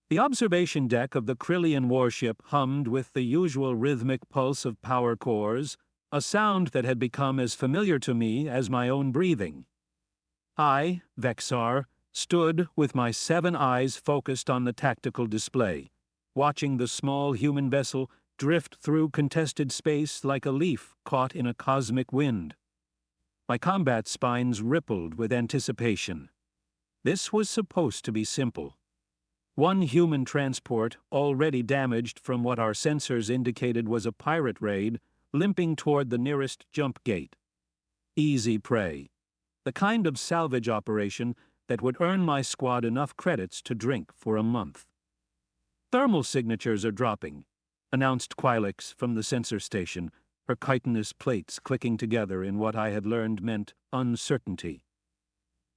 The observation deck of the Krillian warship hummed with the usual rhythmic pulse of power cores, a sound that had become as familiar to me as my own breathing. I, Vexar, stood with my 7 eyes focused on the tactical display, watching the small human vessel drift through contested space like a leaf caught in a cosmic wind. My combat spines rippled with anticipation. This was supposed to be simple. One human transport, already damaged from what our sensors indicated was a pirate raid, limping toward the nearest jump gate. Easy prey. The kind of salvage operation that would earn my squad enough credits to drink for a month. "Thermal signatures are dropping," announced Quilix from the sensor station, her chitinous plates clicking together in what I had learned meant uncertainty.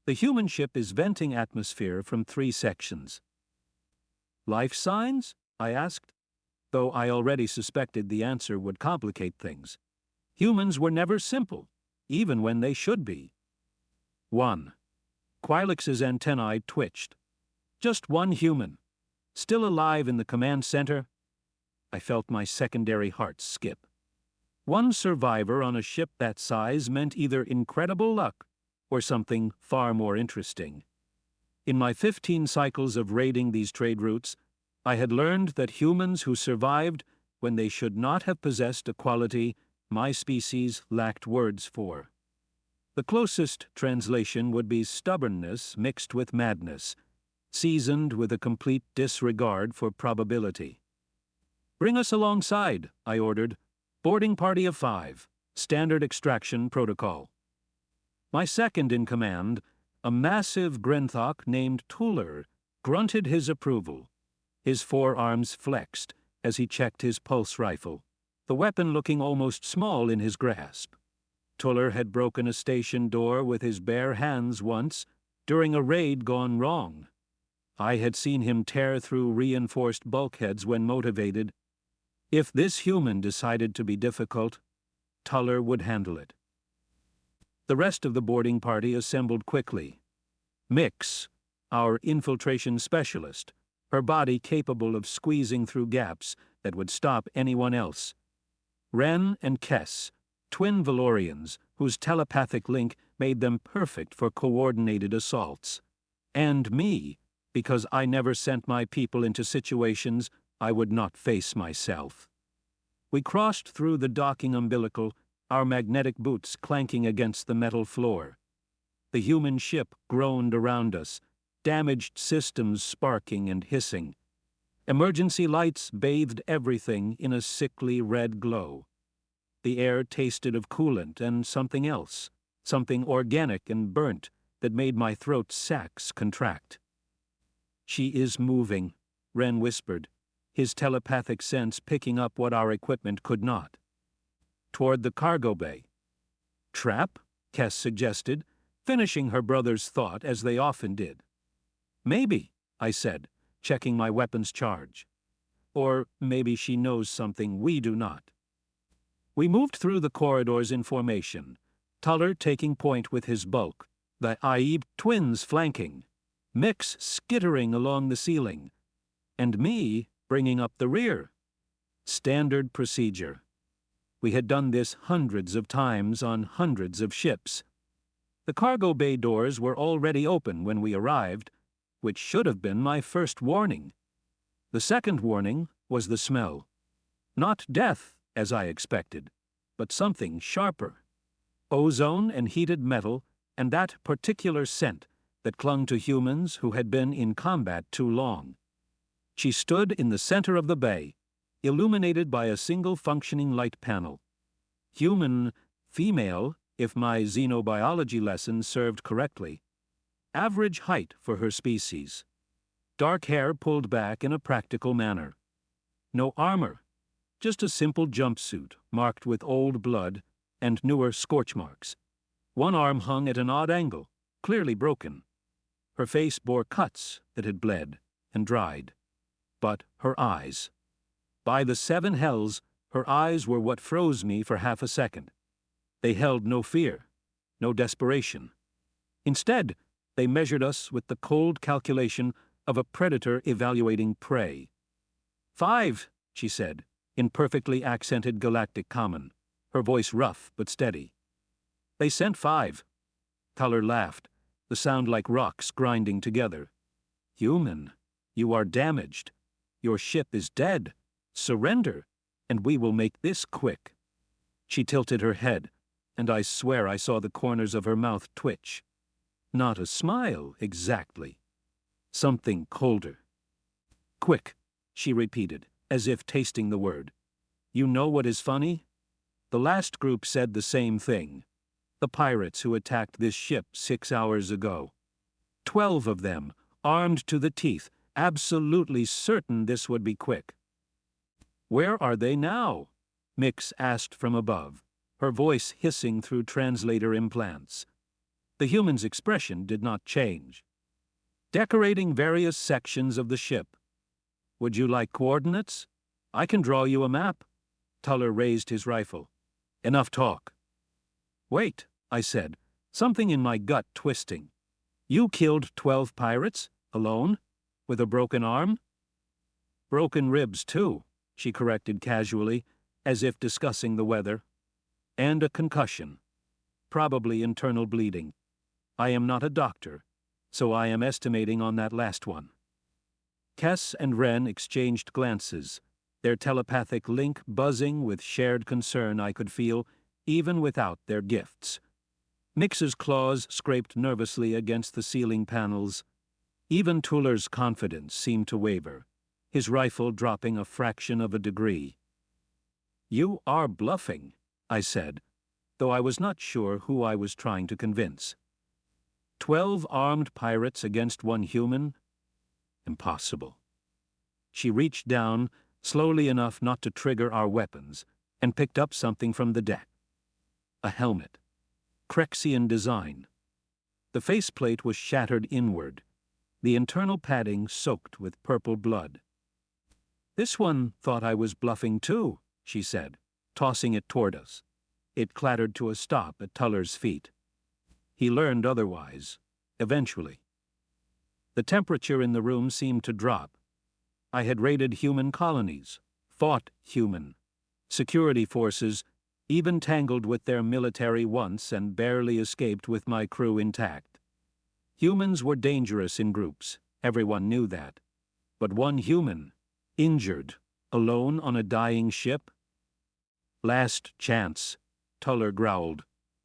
"The human ship is venting atmosphere from 3 sections. "Life signs?" I asked, though I already suspected the answer would complicate things. Humans were never simple, even when they should be. 1. Quilix's antennae twitched. Just 1 human. Still alive in the command center? I felt my secondary heart skip. 1 survivor on a ship that size meant either incredible luck or something far more interesting. In my 15 cycles of raiding these trade routes, I had learned that humans who survived when they should not have possessed a quality my species lacked words for. The closest translation would be stubbornness mixed with madness, seasoned with a complete disregard for probability. "Bring us alongside," I ordered. "Boarding party of 5. Standard extraction protocol." My second in command, a massive Grenthok named Tuller, grunted his approval. His forearms flexed as he checked his pulse rifle, the weapon looking almost small in his grasp. Tuller had broken a station door with his bare hands once, during a raid gone wrong. I had seen him tear through reinforced bulkheads when motivated. If this human decided to be difficult, Tuller would handle it. The rest of the boarding party assembled quickly. Mix, our infiltration specialist, her body capable of squeezing through gaps that would stop anyone else. Ren and Kess, twin Valorians whose telepathic link made them perfect for coordinated assaults. And me, because I never sent my people into situations I would not face myself. We crossed through the docking umbilical, our magnetic boots clanking against the metal floor. The human ship groaned around us, damaged systems sparking and hissing. Emergency lights bathed everything in a sickly red glow. The air tasted of coolant and something else, something organic and burnt that made my throat sacs contract. "She is moving," Ren whispered, his telepathic sense picking up what our equipment could not. "Toward the cargo bay." "Trap?" Kess suggested, finishing her brother's thought as they often did. "Maybe," I said, checking my weapon's charge. "Or maybe she knows something we do not." We moved through the corridors in formation, Tuller taking point with his bulk, the Aib twins flanking, Mix skittering along the ceiling, and me bringing up the rear. Standard procedure. We had done this hundreds of times on hundreds of ships. The cargo bay doors were already open when we arrived, which should have been my first warning. The second warning was the smell. Not death, as I expected, but something sharper. Ozone and heated metal, and that particular scent that clung to humans who had been in combat too long. She stood in the center of the bay, illuminated by a single functioning light panel. Human, female, if my xenobiology lesson served correctly. Average height for her species. Dark hair pulled back in a practical manner. No armor, just a simple jumpsuit marked with old blood and newer scorch marks. One arm hung at an odd angle, clearly broken. Her face bore cuts that had bled and dried. But her eyes. By the 7 hells, her eyes were what froze me for half a second. They held no fear, no desperation. Instead, they measured us with the cold calculation of a predator evaluating prey. 5, she said, in perfectly accented galactic common, her voice rough but steady. They sent 5. Tuller laughed, the sound like rocks grinding together. Human, you are damaged. Your ship is dead. Surrender, and we will make this quick. She tilted her head, and I swear I saw the corners of her mouth twitch. Not a smile, exactly. Something colder. Quick, she repeated, as if tasting the word. You know what is funny? The last group said the same thing. The pirates who attacked this ship 6 hours ago. 12 of them, armed to the teeth, absolutely certain this would be quick. Where are they now? Mix asked from above, her voice hissing through translator implants. The human's expression did not change. Decorating various sections of the ship. Would you like coordinates? I can draw you a map. Tuller raised his rifle. Enough talk. Wait, I said, something in my gut twisting. You killed 12 pirates, alone, with a broken arm? Broken ribs, too, she corrected casually, as if discussing the weather. And a concussion. Probably internal bleeding. I am not a doctor, so I am estimating on that last one. Kess and Wren exchanged glances, their telepathic link buzzing with shared concern I could feel, even without their gifts. Mix's claws scraped nervously against the ceiling panels. Even Tuller's confidence seemed to waver, his rifle dropping a fraction of a degree. You are bluffing, I said, though I was not sure who I was trying to convince. 12 armed pirates against one human? Impossible. She reached down, slowly enough not to trigger our weapons, and picked up something from the deck. A helmet. Crexian design. The faceplate was shattered inward, the internal padding soaked with purple blood. This one thought I was bluffing too, she said, tossing it toward us. It clattered to a stop at Tuller's feet. He learned otherwise, eventually. The temperature in the room seemed to drop. I had raided human colonies, fought human. Security forces, even tangled with their military once and barely escaped with my crew intact. Humans were dangerous in groups, everyone knew that. But one human, injured, alone on a dying ship? Last chance, Tuller growled,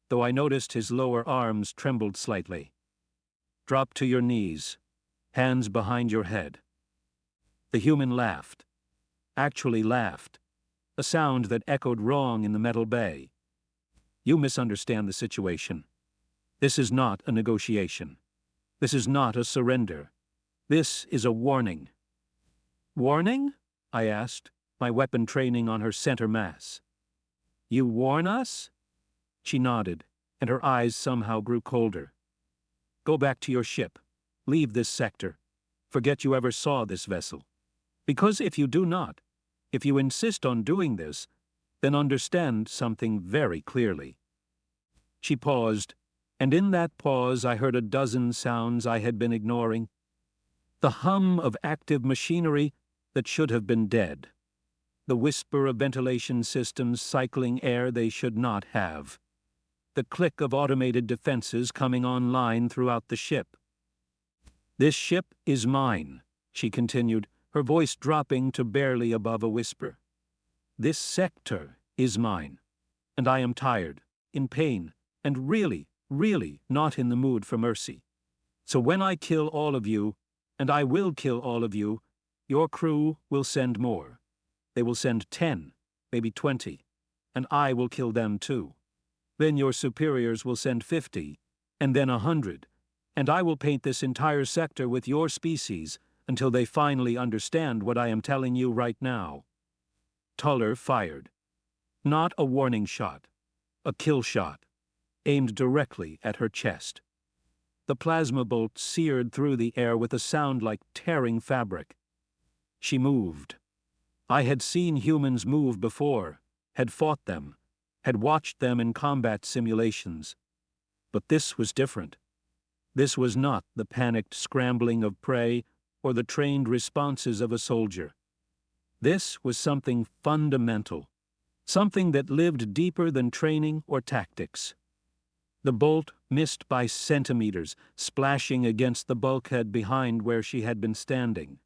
though I noticed his lower arms trembled slightly. Drop to your knees, hands behind your head. The human laughed. Actually laughed. A sound that echoed wrong in the metal bay. You misunderstand the situation. This is not a negotiation. This is not a surrender. This is a warning. Warning? I asked, my weapon training on her center mass. You warn us? She nodded, and her eyes somehow grew colder. Go back to your ship. Leave this sector. Forget you ever saw this vessel. Because if you do not, if you insist on doing this, then understand something very clearly. She paused, and in that pause I heard a dozen sounds I had been ignoring. The hum of active machinery that should have been dead. The whisper of ventilation systems cycling air they should not have. The click of automated defenses coming online throughout the ship. This ship is mine, she continued, her voice dropping to barely above a whisper. This sector is mine, and I am tired, in pain, and really, really not in the mood for mercy. So when I kill all of you, and I will kill all of you, your crew will send more. They will send 10, maybe 20, and I will kill them too. Then your superiors will send 50, and then 100, and I will paint this entire sector with your species until they finally understand what I am telling you right now. Tuller fired. Not a warning shot, a kill shot, aimed directly at her chest. The plasma bolt seared through the air with a sound like tearing fabric. She moved. I had seen humans move before, had fought them, had watched them in combat simulations. But this was different. This was not the panicked scrambling of prey or the trained responses of a soldier. This was something fundamental, something that lived deeper than training or tactics. The bolt missed by centimeters, splashing against the bulkhead behind where she had been standing.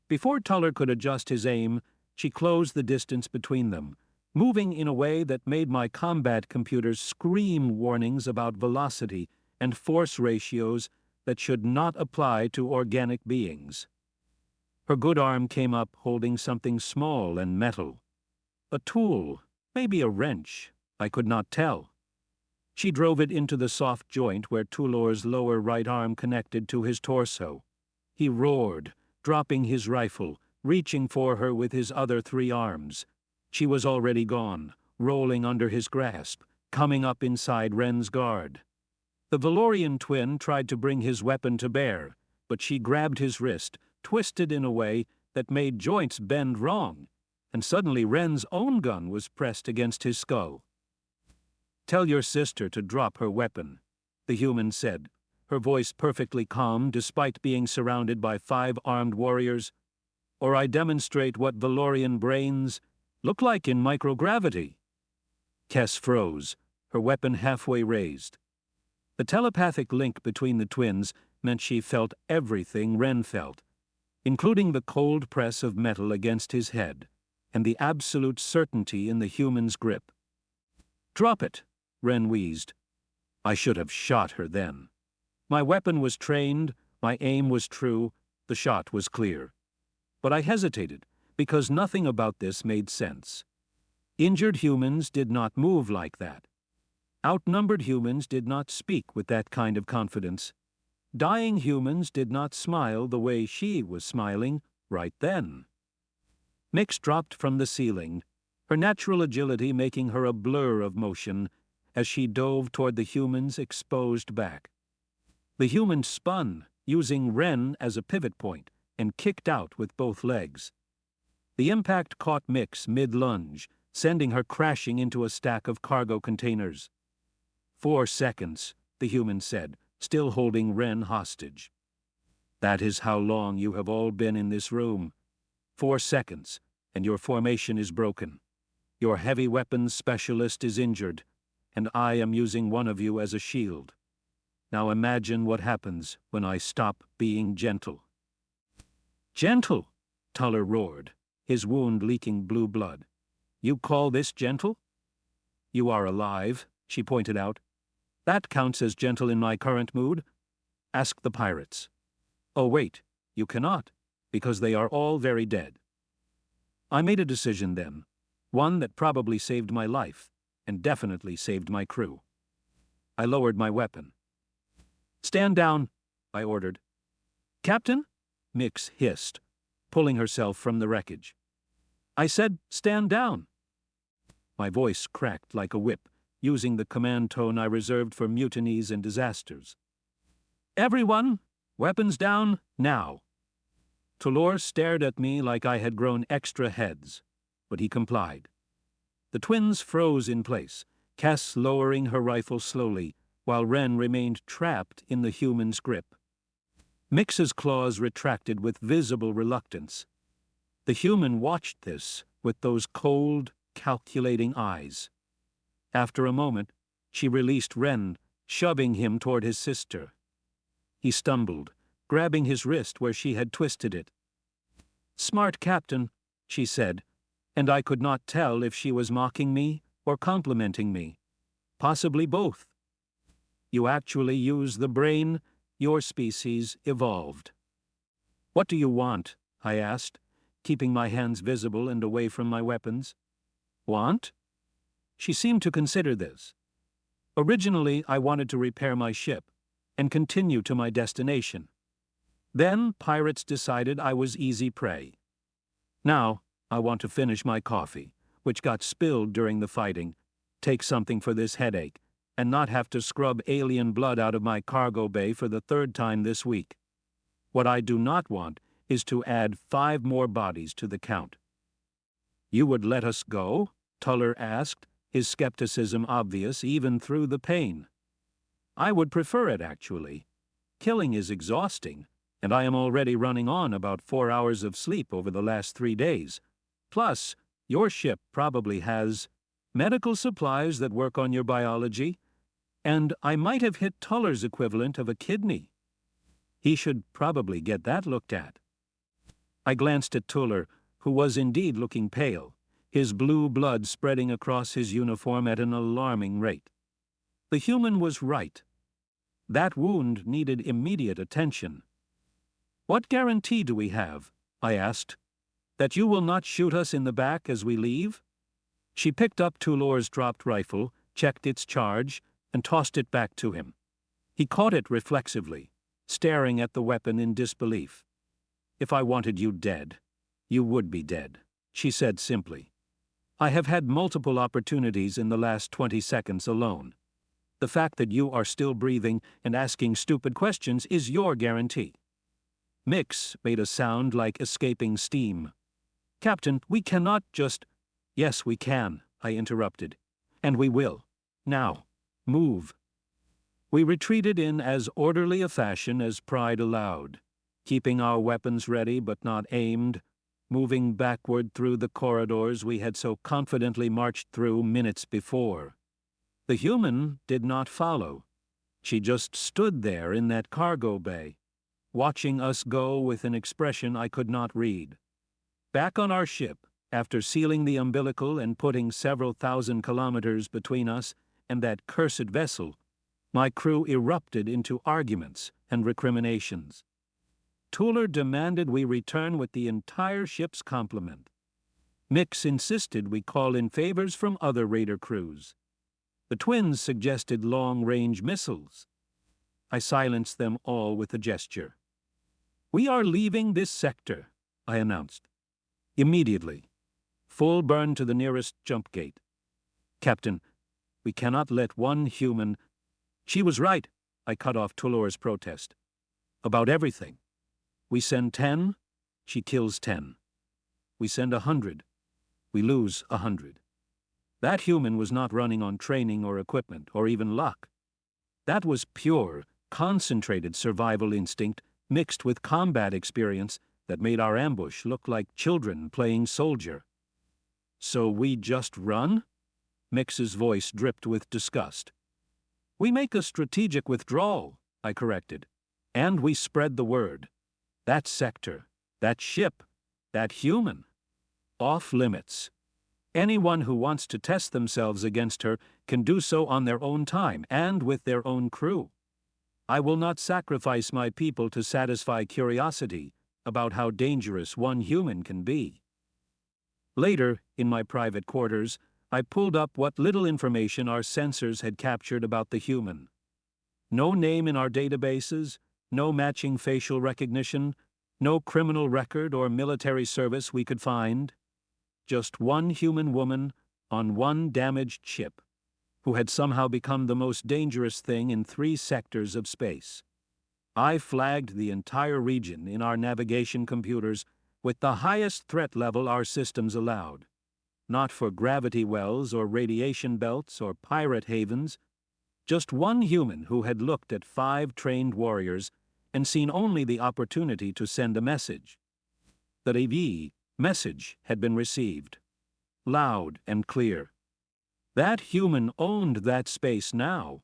Before Tuller could adjust his aim, she closed the distance between them, moving in a way that made my combat computers scream warnings about velocity and force ratios that should not apply to organic beings. Her good arm came up holding something small and metal. A tool, maybe a wrench, I could not tell. She drove it into the soft joint where Tulor's lower right arm connected to his torso. He roared, dropping his rifle, reaching for her with his other 3 arms. She was already gone, rolling under his grasp, coming up inside Wren's guard. The Valorian twin tried to bring his weapon to bear, but she grabbed his wrist, twisted in a way that made joints bend wrong, and suddenly Wren's own gun was pressed against his skull. "Tell your sister to drop her weapon," the human said, her voice perfectly calm despite being surrounded by 5 armed warriors, "or I demonstrate what Valorian brains look like in microgravity." Kess froze, her weapon halfway raised. The telepathic link between the twins meant she felt everything Wren felt, including the cold press of metal against his head, and the absolute certainty in the human's grip. "Drop it," Wren wheezed. I should have shot her then. My weapon was trained, my aim was true, the shot was clear. But I hesitated, because nothing about this made sense. Injured humans did not move like that. Outnumbered humans did not speak with that kind of confidence. Dying humans did not smile the way she was smiling right then. Mix dropped from the ceiling, her natural agility making her a blur of motion as she dove toward the human's exposed back. The human spun, using Wren as a pivot point, and kicked out with both legs. The impact caught Mix mid-lunge, sending her crashing into a stack of cargo containers. 4 seconds, the human said, still holding Wren hostage. "That is how long you have all been in this room. 4 seconds, and your formation is broken. Your heavy weapons specialist is injured, and I am using one of you as a shield. Now imagine what happens when I stop being gentle." "Gentle?" Tuller roared, his wound leaking blue blood. "You call this gentle?" "You are alive," she pointed out. "That counts as gentle in my current mood. Ask the pirates." "Oh wait, you cannot, because they are all very dead." I made a decision then, one that probably saved my life, and definitely saved my crew. I lowered my weapon. "Stand down," I ordered. "Captain?" Mix hissed, pulling herself from the wreckage. "I said stand down." My voice cracked like a whip, using the command tone I reserved for mutinies and disasters. "Everyone, weapons down, now." Tulor stared at me like I had grown extra heads, but he complied. The twins froze in place, Cass lowering her rifle slowly, while Wren remained trapped in the human's grip. Mix's claws retracted with visible reluctance. The human watched this with those cold, calculating eyes. After a moment, she released Wren, shoving him toward his sister. He stumbled, grabbing his wrist where she had twisted it. "Smart captain," she said, and I could not tell if she was mocking me or complimenting me. Possibly both. "You actually use the brain your species evolved." "What do you want?" I asked, keeping my hands visible and away from my weapons. "Want?" She seemed to consider this. "Originally, I wanted to repair my ship and continue to my destination. Then pirates decided I was easy prey. Now, I want to finish my coffee, which got spilled during the fighting, take something for this headache, and not have to scrub alien blood out of my cargo bay for the 3rd time this week. What I do not want is to add 5 more bodies to the count." "You would let us go?" Tuller asked, his skepticism obvious even through the pain. "I would prefer it, actually. Killing is exhausting, and I am already running on about 4 hours of sleep over the last 3 days. Plus, your ship probably has medical supplies that work on your biology, and I might have hit Tuller's equivalent of a kidney. He should probably get that looked at. I glanced at Tuller, who was indeed looking pale, his blue blood spreading across his uniform at an alarming rate. The human was right. That wound needed immediate attention. "What guarantee do we have?" I asked. "That you will not shoot us in the back as we leave?" She picked up Tulor's dropped rifle, checked its charge, and tossed it back to him. He caught it reflexively, staring at the weapon in disbelief. "If I wanted you dead, you would be dead," she said simply. "I have had multiple opportunities in the last 20 seconds alone. The fact that you are still breathing and asking stupid questions is your guarantee." Mix made a sound like escaping steam. "Captain, we cannot just—" "Yes, we can," I interrupted. "And we will. Now, move." We retreated in as orderly a fashion as pride allowed, keeping our weapons ready but not aimed, moving backward through the corridors we had so confidently marched through minutes before. The human did not follow. She just stood there in that cargo bay, watching us go with an expression I could not read. Back on our ship, after sealing the umbilical and putting several thousand kilometers between us and that cursed vessel, my crew erupted into arguments and recriminations. Tuller demanded we return with the entire ship's complement. Mix insisted we call in favors from other raider crews. The twins suggested long-range missiles. I silenced them all with a gesture. "We are leaving this sector," I announced. "Immediately. Full burn to the nearest jump gate. Captain, we cannot let one human—" "She was right," I cut off Tulor's protest. "About everything. We send 10, she kills 10. We send 100, we lose 100. That human was not running on training or equipment or even luck. That was pure, concentrated survival instinct mixed with combat experience that made our ambush look like children playing soldier." "So we just run?" Mix's voice dripped with disgust. "We make a strategic withdrawal," I corrected, "and we spread the word. That sector, that ship, that human, off limits. Anyone who wants to test themselves against her can do so on their own time and with their own crew. I will not sacrifice my people to satisfy curiosity about how dangerous one human can be." Later, in my private quarters, I pulled up what little information our sensors had captured about the human. No name in our databases, no matching facial recognition, no criminal record or military service we could find. Just one human woman on one damaged ship, who had somehow become the most dangerous thing in 3 sectors of space. I flagged the entire region in our navigation computers with the highest threat level our systems allowed. Not for gravity wells or radiation belts or pirate havens. Just one human who had looked at 5 trained warriors and seen only the opportunity to send a message. The AV message had been received. Loud and clear. That human owned that space now,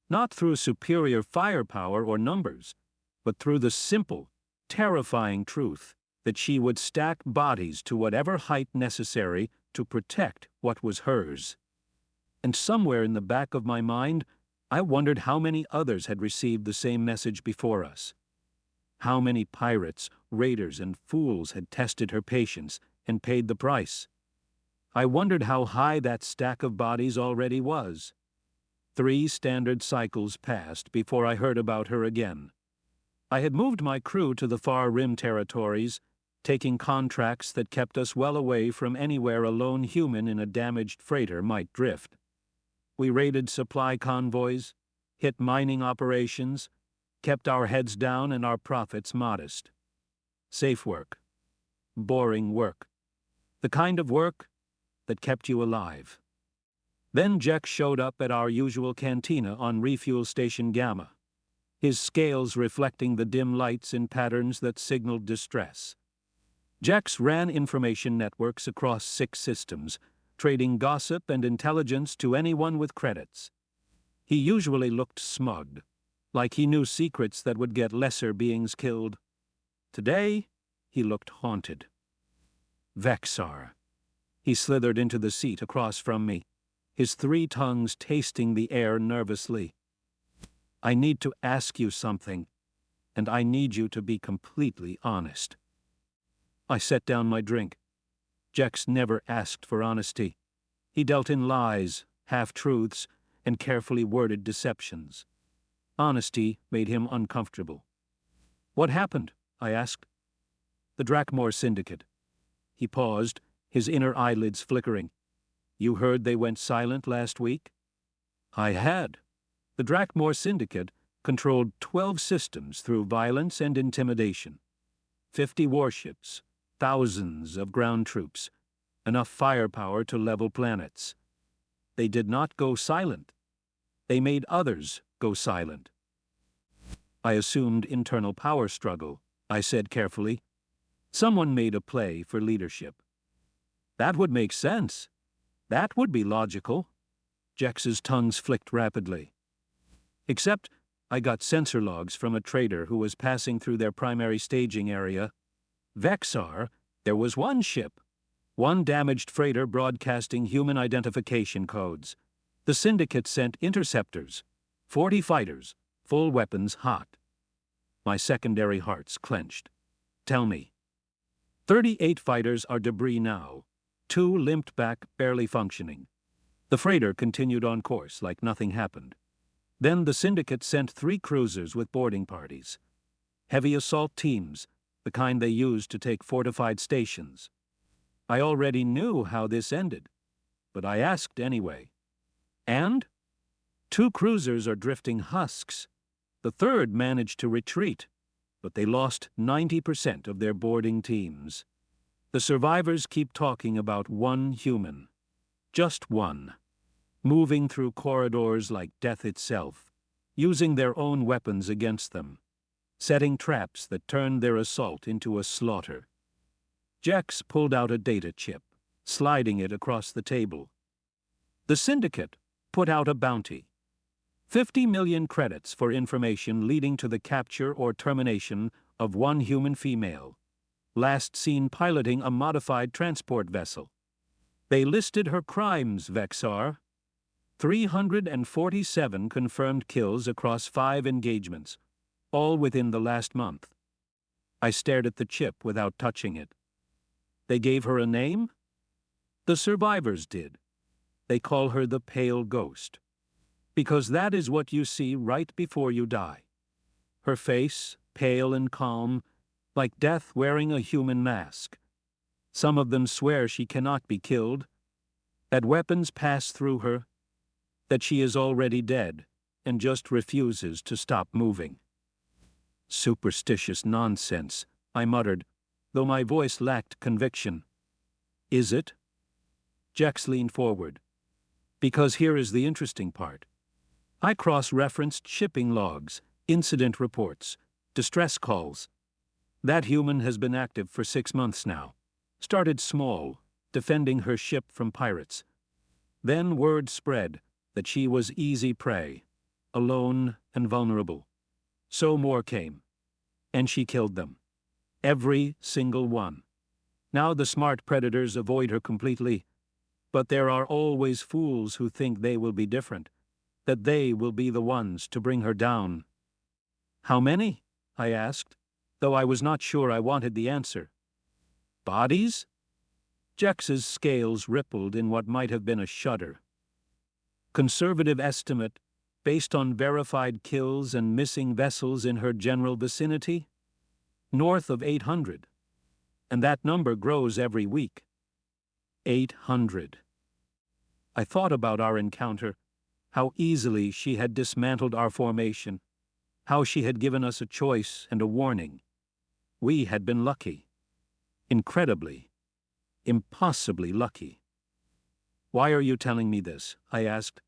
not through superior firepower or numbers, but through the simple, terrifying truth that she would stack bodies to whatever height necessary to protect what was hers. And somewhere in the back of my mind, I wondered how many others had received the same message before us. How many pirates, raiders, and fools had tested her patience and paid the price. I wondered how high that stack of bodies already was. 3 standard cycles passed before I heard about her again. I had moved my crew to the far rim territories, taking contracts that kept us well away from anywhere a lone human in a damaged freighter might drift. We raided supply convoys, hit mining operations, kept our heads down and our profits modest. Safe work. Boring work. The kind of work that kept you alive. Then Jack showed up at our usual cantina on Refuel Station Gamma. his scales reflecting the dim lights in patterns that signaled distress. Jex ran information networks across 6 systems, trading gossip and intelligence to anyone with credits. He usually looked smug, like he knew secrets that would get lesser beings killed. Today, he looked haunted. Vexar. He slithered into the seat across from me, his 3 tongues tasting the air nervously. I need to ask you something, and I need you to be completely honest. I set down my drink. Jex never asked for honesty. He dealt in lies, half-truths, and carefully worded deceptions. Honesty made him uncomfortable. What happened? I asked. The Drakmor Syndicate. He paused, his inner eyelids flickering. You heard they went silent last week? I had. The Drakmor Syndicate controlled 12 systems through violence and intimidation. 50 warships, thousands of ground troops, enough firepower to level planets. They did not go silent. They made others go silent. I assumed internal power struggle, I said carefully. Someone made a play for leadership. That would make sense. That would be logical. Jex's tongues flicked rapidly. Except I got sensor logs from a trader who was passing through their primary staging area. Vexar, there was one ship, one damaged freighter broadcasting human identification codes. The Syndicate sent interceptors, 40 fighters, full weapons hot. My secondary hearts clenched. Tell me. 38 fighters are debris now. 2 limped back, barely functioning. The freighter continued on course like nothing happened. Then the Syndicate sent 3 cruisers with boarding parties. Heavy assault teams, the kind they used to take fortified stations. I already knew how this ended, but I asked anyway. And? 2 cruisers are drifting husks. The 3rd managed to retreat, but they lost 90% of their boarding teams. The survivors keep talking about one human. Just one. Moving through corridors like death itself, using their own weapons against them, setting traps that turned their assault into a slaughter. Jex pulled out a data chip, sliding it across the table. The Syndicate put out a bounty. 50 million credits for information leading to the capture or termination of one human female, last seen piloting a modified transport vessel. They listed her crimes, Vexar. 347 confirmed kills across 5 engagements, all within the last month. I stared at the chip without touching it. They gave her a name? The survivors did. They call her the Pale Ghost. Because that is what you see right before you die. Her face, pale and calm, like death wearing a human mask. Some of them swear she cannot be killed, that weapons pass through her, that she is already dead and just refuses to stop moving. Superstitious nonsense, I muttered, though my voice lacked conviction. Is it? Jex leaned forward. Because here is the interesting part. I cross-referenced shipping logs, incident reports, distress calls. That human has been active for 6 months now. Started small, defending her ship from pirates. Then word spread that she was easy prey, alone and vulnerable. So more came, and she killed them. Every single one. Now the smart predators avoid her completely, but there are always fools who think they will be different, that they will be the ones to bring her down. How many? I asked, though I was not sure I wanted the answer. Bodies? Jex's scales rippled in what might have been a shudder. Conservative estimate, based on verified kills and missing vessels in her general vicinity? North of 800. And that number grows every week. 800. I thought about our encounter, how easily she had dismantled our formation, how she had given us a choice and a warning. We had been lucky. Incredibly, impossibly lucky. Why are you telling me this? I asked.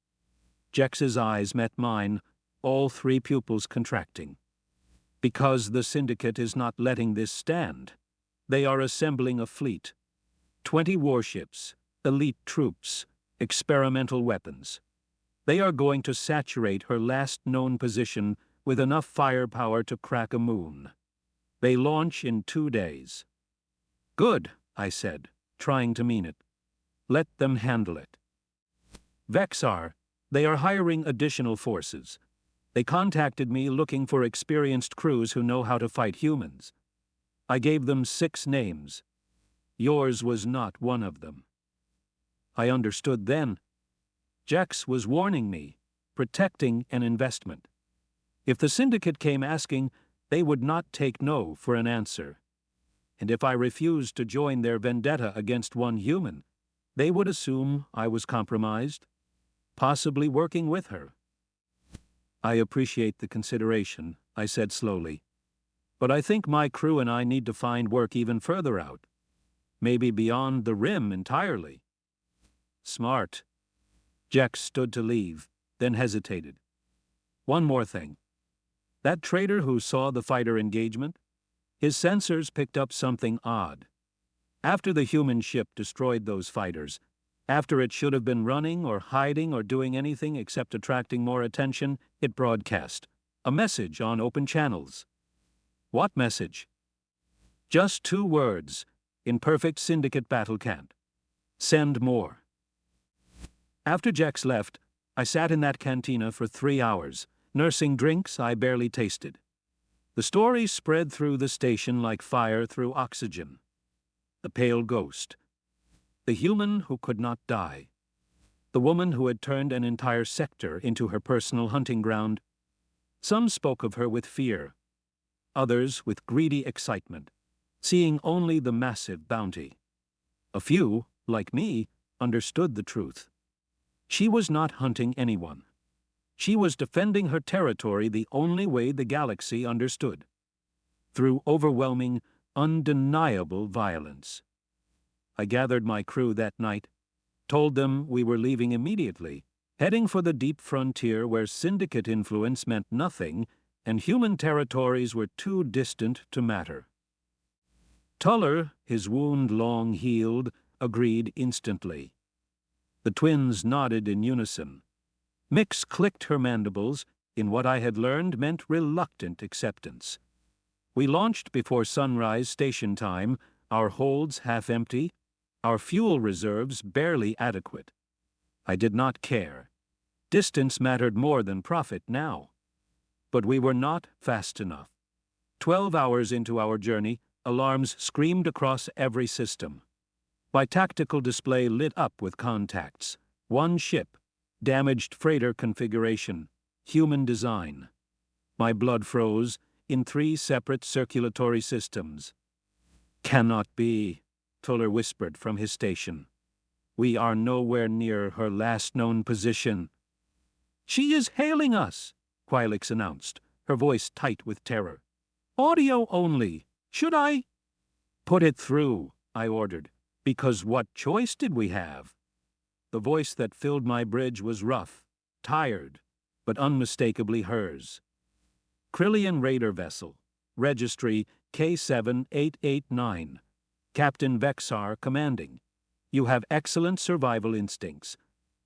Jex's eyes met mine, all three pupils contracting. Because the Syndicate is not letting this stand. They are assembling a fleet. 20 warships, elite troops, experimental weapons. They are going to saturate her last known position with enough firepower to crack a moon. They launch in 2 days. Good, I said, trying to mean it. Let them handle it. Vexar, they are hiring additional forces. They contacted me looking for experienced crews who know how to fight humans. I gave them 6 names. Yours was not one of them. I understood then. Jex was warning me, protecting an investment. If the Syndicate came asking, they would not take no for an answer. And if I refused to join their vendetta against one human, they would assume I was compromised, possibly working with her. I appreciate the consideration, I said slowly. But I think my crew and I need to find work even further out. Maybe beyond the rim entirely. Smart. Jex stood to leave, then hesitated. One more thing. That trader who saw the fighter engagement? His sensors picked up something odd. After the human ship destroyed those fighters, after it should have been running or hiding or doing anything except attracting more attention, it broadcast a message on open channels. What message? Just 2 words, in perfect Syndicate battle cant. Send more. After Jex left, I sat in that cantina for 3 hours, nursing drinks I barely tasted. The story spread through the station like fire through oxygen. The pale ghost. The human who could not die. The woman who had turned an entire sector into her personal hunting ground. Some spoke of her with fear. Others with greedy excitement, seeing only the massive bounty. A few, like me, understood the truth. She was not hunting anyone. She was defending her territory the only way the galaxy understood. Through overwhelming, undeniable violence. I gathered my crew that night, told them we were leaving immediately, heading for the deep frontier where Syndicate influence meant nothing and human territories were too distant to matter. Tuller, his wound long healed, agreed instantly. The twins nodded in unison. Mix clicked her mandibles in what I had learned meant reluctant acceptance. We launched before sunrise station time, our holds half empty, our fuel reserves barely adequate. I did not care. Distance mattered more than profit now. But we were not fast enough. 12 hours into our journey, alarms screamed across every system. My tactical display lit up with contacts. One ship, damaged freighter configuration, human design. My blood froze in 3 separate circulatory systems. Cannot be, Tuller whispered from his station. We are nowhere near her last known position. She is hailing us, Quilix announced, her voice tight with terror. Audio only. Should I? Put it through, I ordered, because what choice did we have? The voice that filled my bridge was rough, tired, but unmistakably hers. Krillian raider vessel, registry K7889, Captain Vexar commanding. You have excellent survival instincts.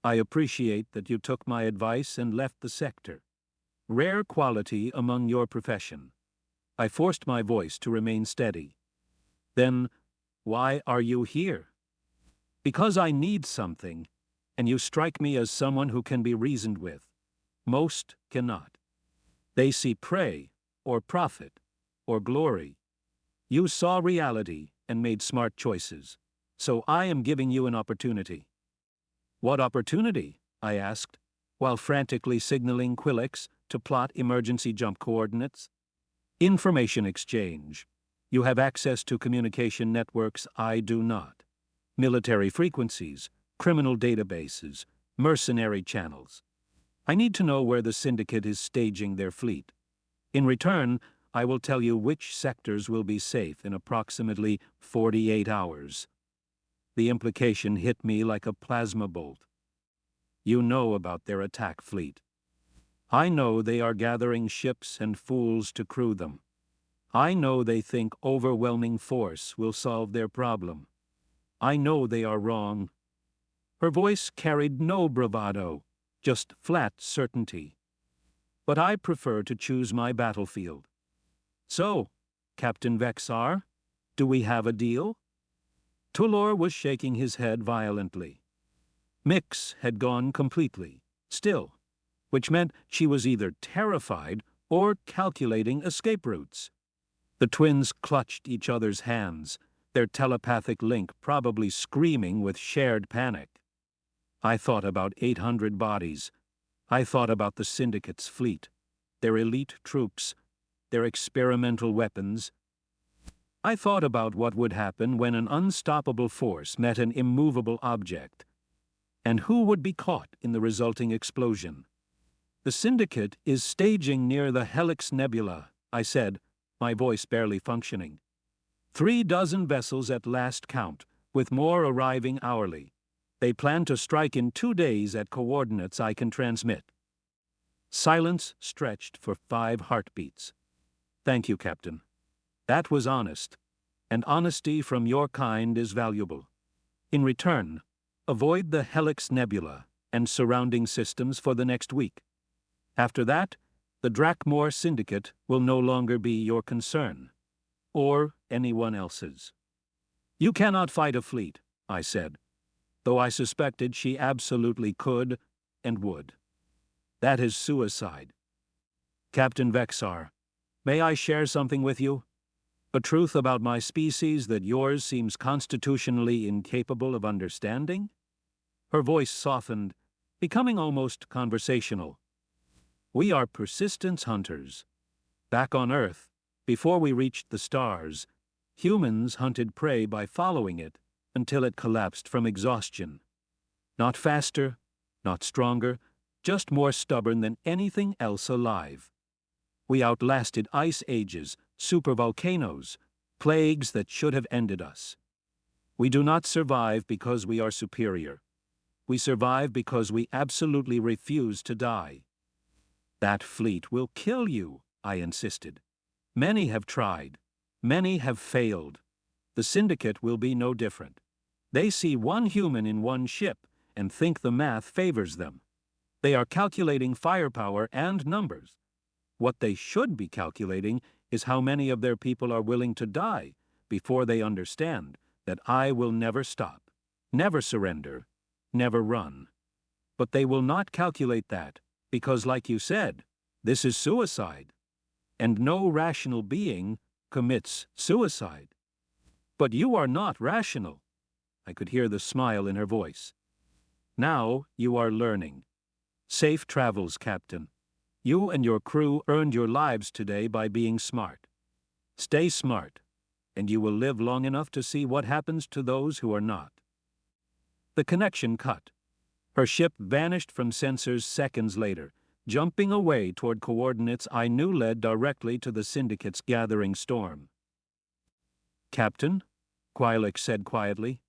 I appreciate that you took my advice and left the sector. Rare quality among your profession. I forced my voice to remain steady. Then, why are you here? Because I need something, and you strike me as someone who can be reasoned with. Most cannot. They see prey, or profit, or glory. You saw reality and made smart choices, so I am giving you an opportunity. What opportunity? I asked, while frantically signaling Quilix to plot emergency jump coordinates. Information exchange. You have access to communication networks I do not. Military frequencies, criminal databases, mercenary channels. I need to know where the Syndicate is staging their fleet. In return, I will tell you which sectors will be safe in approximately 48 hours. The implication hit me like a plasma bolt. You know about their attack fleet. I know they are gathering ships and fools to crew them. I know they think overwhelming force will solve their problem. I know they are wrong. Her voice carried no bravado, just flat certainty. But I prefer to choose my battlefield. So, Captain Vexar, do we have a deal? Tulor was shaking his head violently. Mix had gone completely, still, which meant she was either terrified or calculating escape routes. The twins clutched each other's hands, their telepathic link probably screaming with shared panic. I thought about 800 bodies. I thought about the Syndicate's fleet, their elite troops, their experimental weapons. I thought about what would happen when an unstoppable force met an immovable object, and who would be caught in the resulting explosion. The Syndicate is staging near the Helix Nebula, I said, my voice barely functioning. 36 vessels at last count, with more arriving hourly. They plan to strike in 2 days at coordinates I can transmit. Silence stretched for 5 heartbeats. Thank you, Captain. That was honest, and honesty from your kind is valuable. In return, avoid the Helix Nebula and surrounding systems for the next week. After that, the Drakmor Syndicate will no longer be your concern, or anyone else's. You cannot fight a fleet, I said, though I suspected she absolutely could and would. That is suicide. Captain Vexar, may I share something with you? A truth about my species that yours seems constitutionally incapable of understanding? Her voice softened, becoming almost conversational. We are persistence hunters. Back on Earth, before we reached the stars, humans hunted prey by following it until it collapsed from exhaustion. Not faster, not stronger, just more stubborn than anything else alive. We outlasted ice ages, supervolcanoes, plagues that should have ended us. We do not survive because we are superior. We survive because we absolutely refuse to die. That fleet will kill you, I insisted. Many have tried. Many have failed. The Syndicate will be no different. They see one human in one ship and think the math favors them. They are calculating firepower and numbers. What they should be calculating is how many of their people are willing to die before they understand that I will never stop, never surrender, never run. But they will not calculate that because, like you said, this is suicide, and no rational being commits suicide. But you are not rational. I could hear the smile in her voice. Now you are learning. Safe travels, Captain. You and your crew earned your lives today by being smart. Stay smart, and you will live long enough to see what happens to those who are not. The connection cut. Her ship vanished from sensors seconds later, jumping away toward coordinates I knew led directly to the Syndicate's gathering storm. Captain, Quilek said quietly,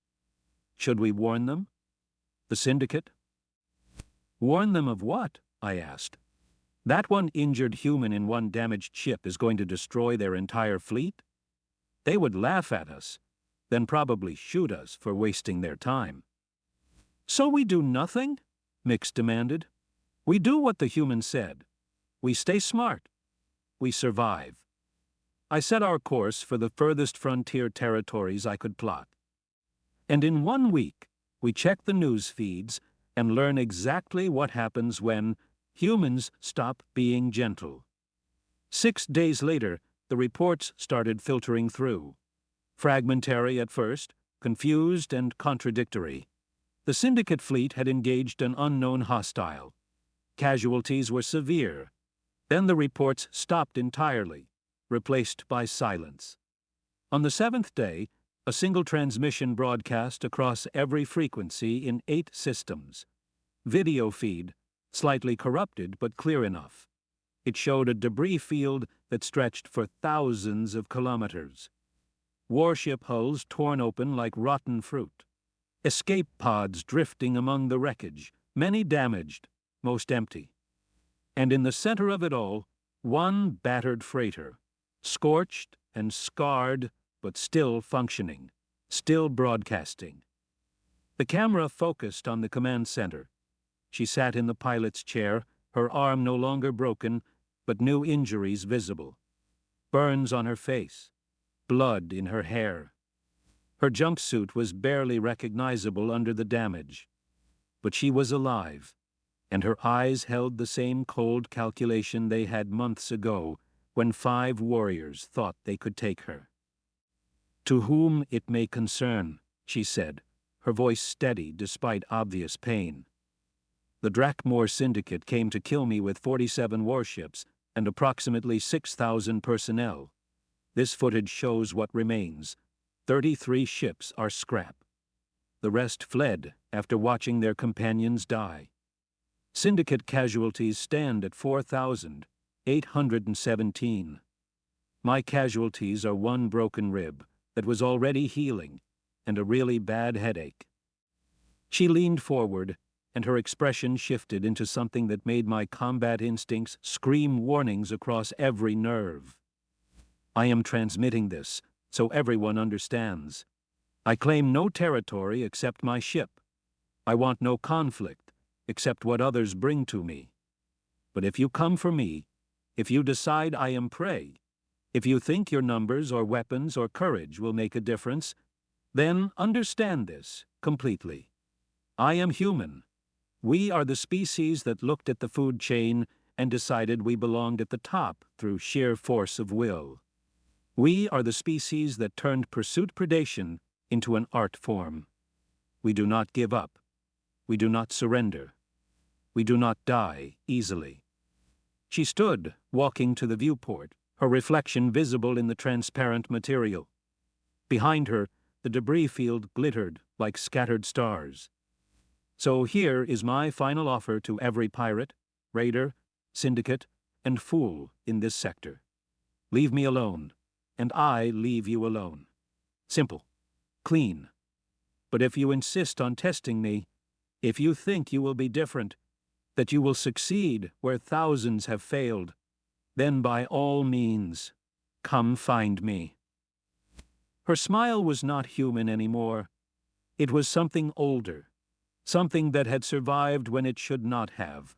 should we warn them? The Syndicate? Warn them of what? I asked. That one injured human in one damaged ship is going to destroy their entire fleet? They would laugh at us, then probably shoot us for wasting their time. So we do nothing? Mix demanded. We do what the human said. We stay smart. We survive. I set our course for the furthest frontier territories I could plot. And in 1 week, we check the news feeds and learn exactly what happens when humans stop being gentle. 6 days later, the reports started filtering through. Fragmentary at first, confused and contradictory. The Syndicate fleet had engaged an unknown hostile. Casualties were severe. Then the reports stopped entirely, replaced by silence. On the 7th day, a single transmission broadcast across every frequency in 8 systems. Video feed, slightly corrupted but clear enough. It showed a debris field that stretched for thousands of kilometers. Warship hulls torn open like rotten fruit. Escape pods drifting among the wreckage, many damaged, most empty. And in the center of it all, one battered freighter, scorched and scarred, but still functioning, still broadcasting. The camera focused on the command center. She sat in the pilot's chair, her arm no longer broken, but new injuries visible. Burns on her face, blood in her hair. Her jumpsuit was barely recognizable under the damage. But she was alive, and her eyes held the same cold calculation they had months ago when 5 warriors thought they could take her. "To whom it may concern," she said, her voice steady despite obvious pain. "The Drakmor Syndicate came to kill me with 47 warships and approximately 6,000 personnel. This footage shows what remains. 33 ships are scrap. The rest fled after watching their companions die. Syndicate casualties stand at 4,817. My casualties are 1 broken rib that was already healing and a really bad headache." She leaned forward, and her expression shifted into something that made my combat instincts scream warnings across every nerve. "I am transmitting this, so everyone understands. I claim no territory except my ship. I want no conflict, except what others bring to me. But if you come for me, if you decide I am prey, if you think your numbers or weapons or courage will make a difference, then understand this completely. I am human. We are the species that looked at the food chain and decided we belonged at the top through sheer force of will. We are the species that turned pursuit-predation into an art form. We do not give up. We do not surrender. We do not die easily." She stood, walking to the viewport, her reflection visible in the transparent material. Behind her, the debris field glittered like scattered stars. "So here is my final offer to every pirate, raider, syndicate, and fool in this sector. Leave me alone, and I leave you alone. Simple. Clean. But if you insist on testing me, if you think you will be different, that you will succeed where thousands have failed, then by all means, come find me." Her smile was not human anymore. It was something older, something that had survived when it should not have,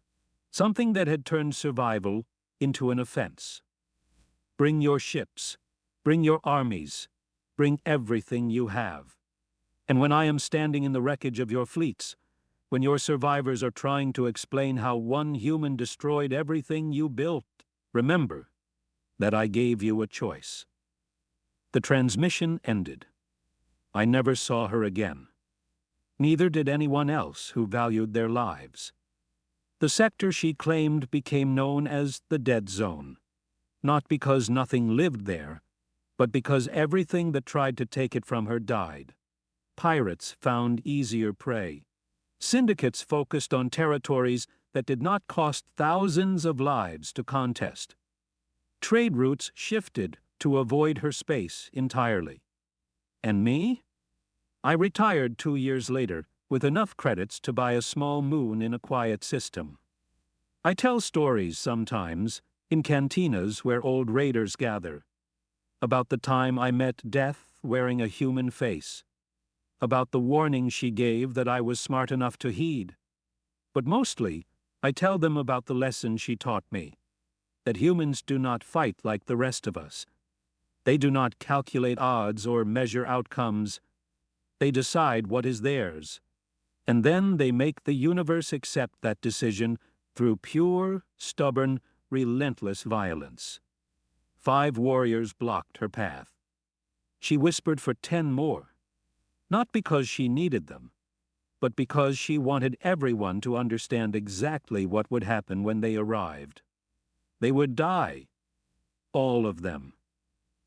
something that had turned survival into an offense. "Bring your ships, bring your armies, bring everything you have. And when I am standing in the wreckage of your fleets, when your survivors are trying to explain how one human destroyed everything you built, remember that I gave you a choice." The transmission ended. I never saw her again. Neither did anyone else who valued their lives. The sector she claimed became known as the Dead Zone, not because nothing lived there, but because everything that tried to take it from her died. Pirates found easier prey. Syndicates focused on territories that did not cost thousands of lives to contest. Trade routes shifted to avoid her space entirely. And me? I retired 2 years later with enough credits to buy a small moon in a quiet system. I tell stories sometimes, in cantinas where old raiders gather, about the time I met death wearing a human face, about the warning she gave that I was smart enough to heed. But mostly, I tell them about the lesson she taught me, that humans do not fight like the rest of us. They do not calculate odds or measure outcomes. They decide what is theirs, and then they make the universe accept that decision through pure, stubborn, relentless violence. 5 warriors blocked her path. She whispered for 10 more, not because she needed them, but because she wanted everyone to understand exactly what would happen when they arrived. They would die, all of them,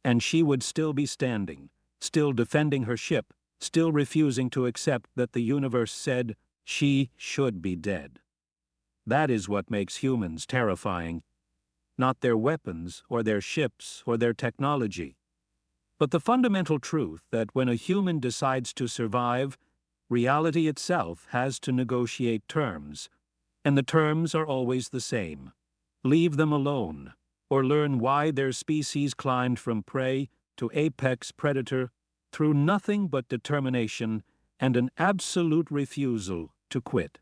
and she would still be standing, still defending her ship, still refusing to accept that the universe said she should be dead. That is what makes humans terrifying, not their weapons or their ships or their technology, but the fundamental truth that when a human decides to survive, reality itself has to negotiate terms, and the terms are always the same: leave them alone, or learn why their species climbed from prey to apex predator through nothing but determination and an absolute refusal to quit.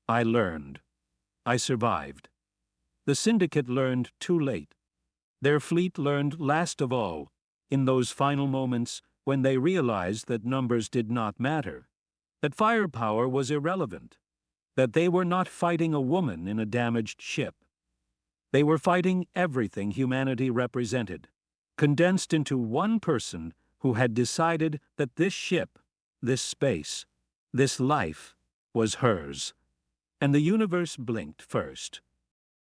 I learned. I survived. The Syndicate learned too late. Their fleet learned last of all, in those final moments when they realized that numbers did not matter, that firepower was irrelevant, that they were not fighting a woman in a damaged ship. They were fighting everything humanity represented, condensed into one person who had decided that this ship, this space, this life was hers. And the universe blinked first.